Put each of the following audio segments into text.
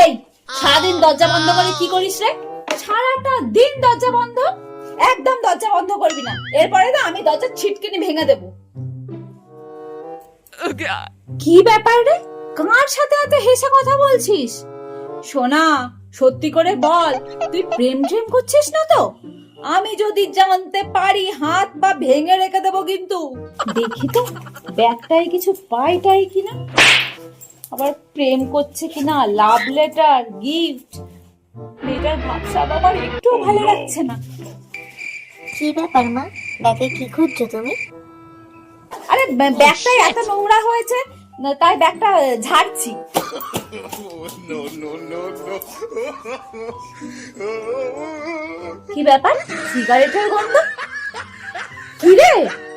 এই সারাদিন দরজা বন্ধ করে কি করিস রে? সারাটা দিন দরজা বন্ধ, একদম দরজা বন্ধ করবি না, এরপরে না আমি দরজা ছিটকিনি ভেঙে দেব। কি ব্যাপার রে, কার সাথে এত হেসে কথা বলছিস? সোনা, সত্যি করে বল, তুই প্রেম করছিস না তো? আমি যদি জানতে পারি হাত বা ভেঙে রেখে দেবো কিন্তু। দেখি তো ব্যাগটাই কিছু পাইটাই কিনা, আবার প্রেম করছে কিনা, লাভ লেটার, গিফট। মেয়েটার ভাবসাব আমার একটু ভালো লাগছে না। কি ব্যাপার মা, ব্যাগে কি খুঁজছো তুমি? আরে ব্যাগটাই এত নোংরা হয়েছে, তাই ব্যাগটা ঝাড়ছি। কি ব্যাপার, সিগারেটের গন্ধ? কি রে,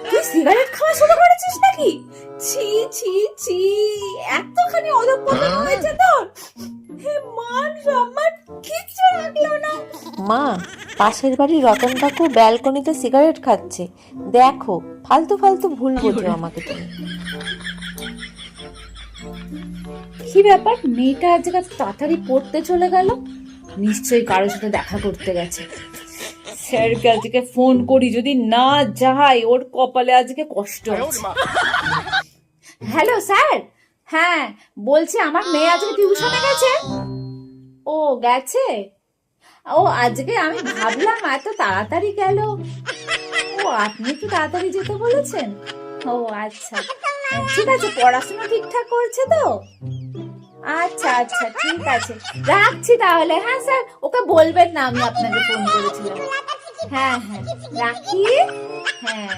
তুই সিগারেট খাওয়া শুরু করেছিস নাকি? ছি ছি ছি, এতখানি অধঃপতন হয়েছে তোর? হে মান সম্মান কিচ্ছু রাখলো না। মা, পাশের বাড়ির রতন কাকু ব্যালকনিতে সিগারেট খাচ্ছে, দেখো। ফালতু ফালতু ভুল বোঝো আমাকে তুমি। কি ব্যাপার, মেয়েটা আজকে তাড়াতাড়ি পড়তে চলে গেল? নিশ্চয়ই কারোর সাথে দেখা করতে গেছে। স্যারকে আজকে ফোন করি, যদি না যাই ওর কপালে আজকে কষ্ট আছে। হ্যালো স্যার, হ্যাঁ বলছি আমার মেয়ে আজকে টিউশনে গেছে। ও গেছে? ও আজকে আমি ভাবলাম এত তাড়াতাড়ি গেল। ও আপনি একটু তাড়াতাড়ি যেতে বলেছেন? ও আচ্ছা, ঠিক আছে, পড়াশোনা ঠিকঠাক করছে তো? আচ্ছা আচ্ছা ঠিক আছে, রাখছি তাহলে। হ্যাঁ স্যার, ওকে বলবেন না আমি আপনাকে ফোন করেছিলাম। হ্যাঁ হ্যাঁ রাখি। হ্যাঁ।